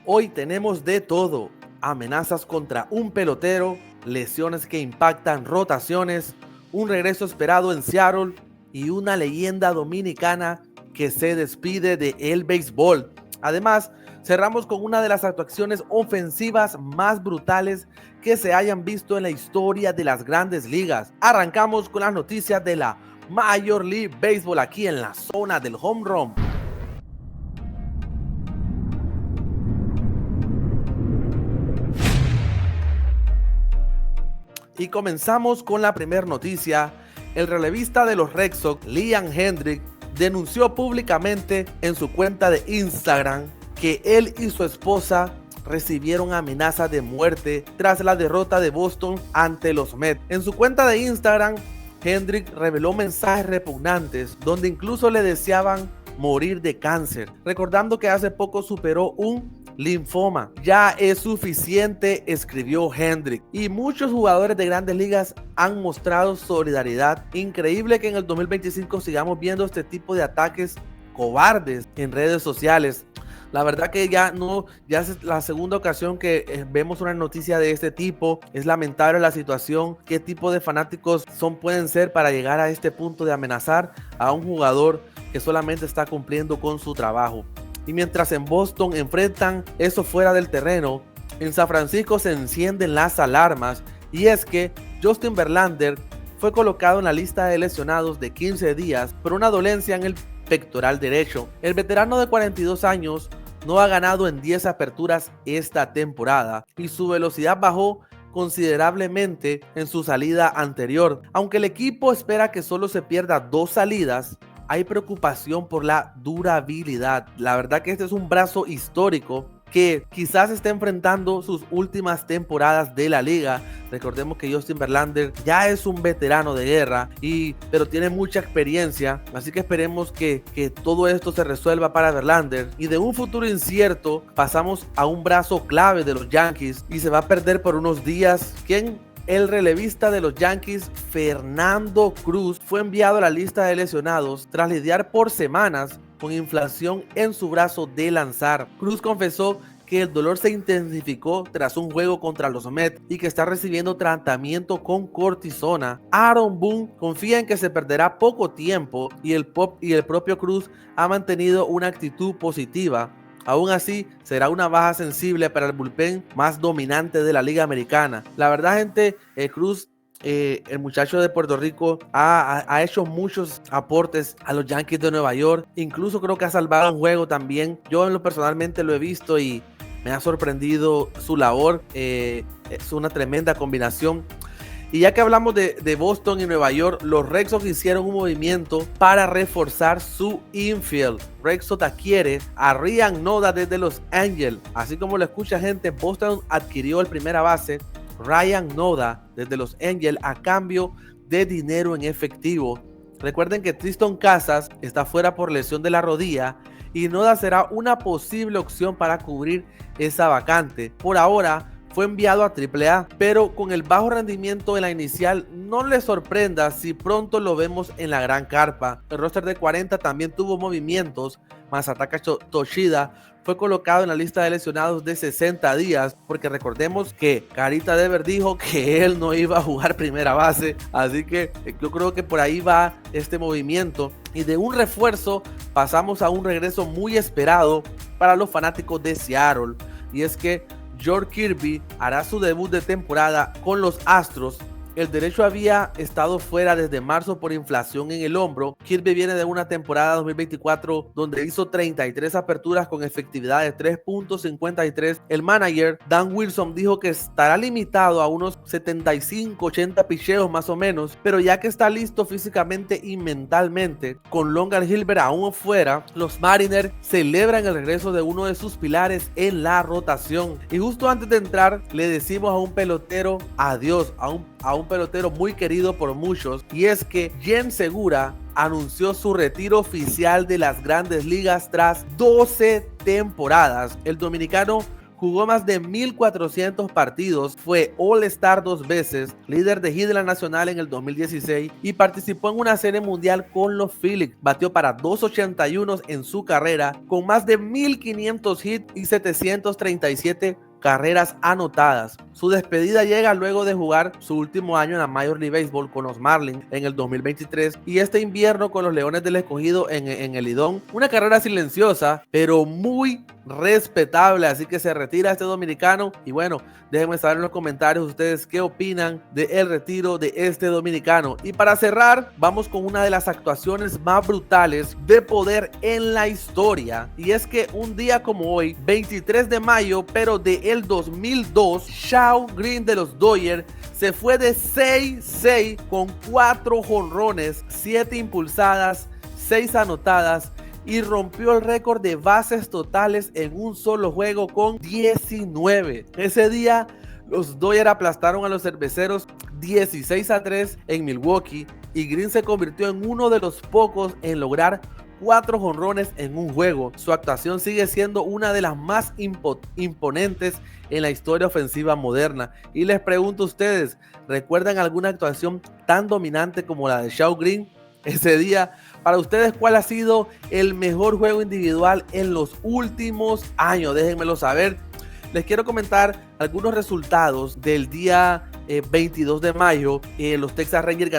Hoy tenemos de todo: amenazas contra un pelotero, lesiones que impactan rotaciones, un regreso esperado en Seattle y una leyenda dominicana que se despide de el béisbol. Además, cerramos con una de las actuaciones ofensivas más brutales que se hayan visto en la historia de las grandes ligas. Arrancamos con las noticias de la Major League Baseball aquí en la zona del home run. Y comenzamos con la primera noticia. El relevista de los Red Sox, Liam Hendriks, denunció públicamente en su cuenta de Instagram que él y su esposa recibieron amenazas de muerte tras la derrota de Boston ante los Mets. En su cuenta de Instagram, Hendriks reveló mensajes repugnantes donde incluso le deseaban morir de cáncer, recordando que hace poco superó un linfoma. Ya es suficiente, escribió Hendriks. Y muchos jugadores de grandes ligas han mostrado solidaridad. Increíble que en el 2025 sigamos viendo este tipo de ataques cobardes en redes sociales. La verdad que ya es la segunda ocasión que vemos una noticia de este tipo. Es lamentable la situación. ¿Qué tipo de fanáticos pueden ser para llegar a este punto de amenazar a un jugador que solamente está cumpliendo con su trabajo? Y mientras en Boston enfrentan eso fuera del terreno, en San Francisco se encienden las alarmas, y es que Justin Verlander fue colocado en la lista de lesionados de 15 días por una dolencia en el pectoral derecho. El veterano de 42 años no ha ganado en 10 aperturas esta temporada y su velocidad bajó considerablemente en su salida anterior. Aunque el equipo espera que solo se pierda 2 salidas, hay preocupación por la durabilidad. La verdad que este es un brazo histórico que quizás está enfrentando sus últimas temporadas de la liga. Recordemos que Justin Verlander ya es un veterano de guerra, pero tiene mucha experiencia, así que esperemos que todo esto se resuelva para Verlander. Y de un futuro incierto pasamos a un brazo clave de los Yankees y se va a perder por unos días. El relevista de los Yankees, Fernando Cruz, fue enviado a la lista de lesionados tras lidiar por semanas con inflamación en su brazo de lanzar. Cruz confesó que el dolor se intensificó tras un juego contra los Mets y que está recibiendo tratamiento con cortisona. Aaron Boone confía en que se perderá poco tiempo y el propio Cruz ha mantenido una actitud positiva. Aún así, será una baja sensible para el bullpen más dominante de la Liga Americana. La verdad, gente, Cruz, el muchacho de Puerto Rico, ha hecho muchos aportes a los Yankees de Nueva York. Incluso creo que ha salvado un juego también. Yo personalmente lo he visto y me ha sorprendido su labor. Es una tremenda combinación. Y ya que hablamos de Boston y Nueva York, los Red Sox hicieron un movimiento para reforzar su infield. Red Sox adquiere a Ryan Noda desde los Angels. Así como lo escucha, gente, Boston adquirió el primera base Ryan Noda desde los Angels a cambio de dinero en efectivo. Recuerden que Triston Casas está fuera por lesión de la rodilla y Noda será una posible opción para cubrir esa vacante. Por ahora fue enviado a AAA, pero con el bajo rendimiento en la inicial, no le sorprenda si pronto lo vemos en la gran carpa. El roster de 40 también tuvo movimientos. Masataka Toshida fue colocado en la lista de lesionados de 60 días, porque recordemos que Carita Dever dijo que él no iba a jugar primera base, así que yo creo que por ahí va este movimiento. Y de un refuerzo pasamos a un regreso muy esperado para los fanáticos de Seattle, y es que George Kirby hará su debut de temporada con los Astros. El derecho había estado fuera desde marzo por inflación en el hombro. Kirby viene de una temporada 2024 donde hizo 33 aperturas con efectividad de 3.53. El manager Dan Wilson dijo que estará limitado a unos 75-80 picheos más o menos, pero ya que está listo físicamente y mentalmente, con Logan Gilbert aún fuera, los Mariners celebran el regreso de uno de sus pilares en la rotación. Y justo antes de entrar, le decimos a un pelotero adiós, a un pelotero muy querido por muchos, y es que Jean Segura anunció su retiro oficial de las grandes ligas tras 12 temporadas. El dominicano jugó más de 1,400 partidos, fue All-Star 2 veces, líder de hit de la Nacional en el 2016 y participó en una serie mundial con los Phillies. Batió para 281 en su carrera, con más de 1,500 hits y 737 carreras anotadas. Su despedida llega luego de jugar su último año en la Major League Baseball con los Marlins en el 2023 y este invierno con los Leones del Escogido en el Lidón. Una carrera silenciosa, pero muy respetable, así que se retira este dominicano. Y bueno, déjenme saber en los comentarios ustedes qué opinan del retiro de este dominicano. Y para cerrar, vamos con una de las actuaciones más brutales de poder en la historia, y es que un día como hoy, 23 de mayo, pero de el 2002, Shawn Green de los Dodgers se fue de 6-6 con 4 jonrones, 7 impulsadas, 6 anotadas y rompió el récord de bases totales en un solo juego con 19. Ese día los Dodgers aplastaron a los Cerveceros 16-3 en Milwaukee y Green se convirtió en uno de los pocos en lograr 4 jonrones en un juego. Su actuación sigue siendo una de las más imponentes en la historia ofensiva moderna. Y les pregunto a ustedes, ¿recuerdan alguna actuación tan dominante como la de Shawn Green ese día? Para ustedes, ¿cuál ha sido el mejor juego individual en los últimos años? Déjenmelo saber. Les quiero comentar algunos resultados del día 22 de mayo. Los Texas Rangers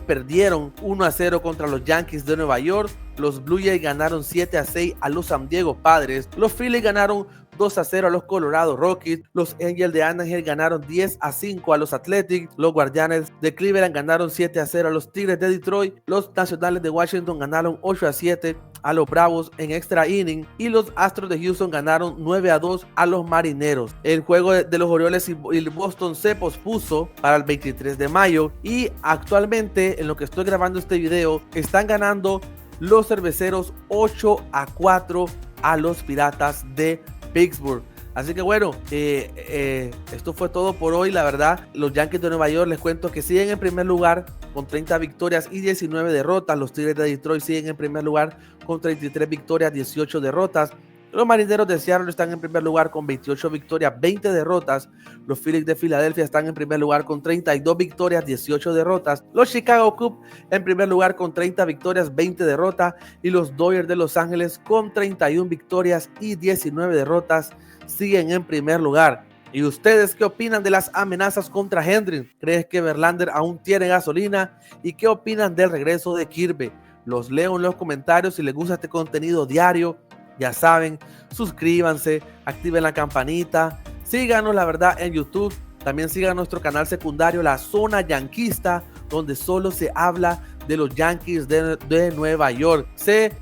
perdieron 1-0 contra los Yankees de Nueva York. Los Blue Jays ganaron 7-6 a los San Diego Padres. Los Phillies ganaron 2-0 a los Colorado Rockies. Los Angels de Anaheim ganaron 10-5 a los Athletics. Los Guardianes de Cleveland ganaron 7-0 a los Tigres de Detroit. Los Nacionales de Washington ganaron 8-7 a los Bravos en extra inning. Y los Astros de Houston ganaron 9-2 a los Marineros. El juego de los Orioles y Boston se pospuso para el 23 de mayo. Y actualmente, en lo que estoy grabando este video, están ganando los Cerveceros 8-4 a los Piratas de Pittsburgh. Así que bueno, esto fue todo por hoy. La verdad, los Yankees de Nueva York, les cuento que siguen en primer lugar con 30 victorias y 19 derrotas. Los Tigres de Detroit siguen en primer lugar con 33 victorias, 18 derrotas. Los Marineros de Seattle están en primer lugar con 28 victorias, 20 derrotas. Los Phillies de Filadelfia están en primer lugar con 32 victorias, 18 derrotas. Los Chicago Cubs en primer lugar con 30 victorias, 20 derrotas. Y los Dodgers de Los Ángeles con 31 victorias y 19 derrotas siguen en primer lugar. ¿Y ustedes qué opinan de las amenazas contra Hendricks? ¿Crees que Verlander aún tiene gasolina? ¿Y qué opinan del regreso de Kirby? Los leo en los comentarios. Si les gusta este contenido diario, ya saben, suscríbanse, activen la campanita, síganos la verdad en YouTube, también sigan nuestro canal secundario La Zona Yanquista, donde solo se habla de los Yankees de Nueva York. Se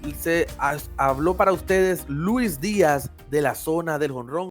habló para ustedes Luis Díaz de La Zona del Jonrón.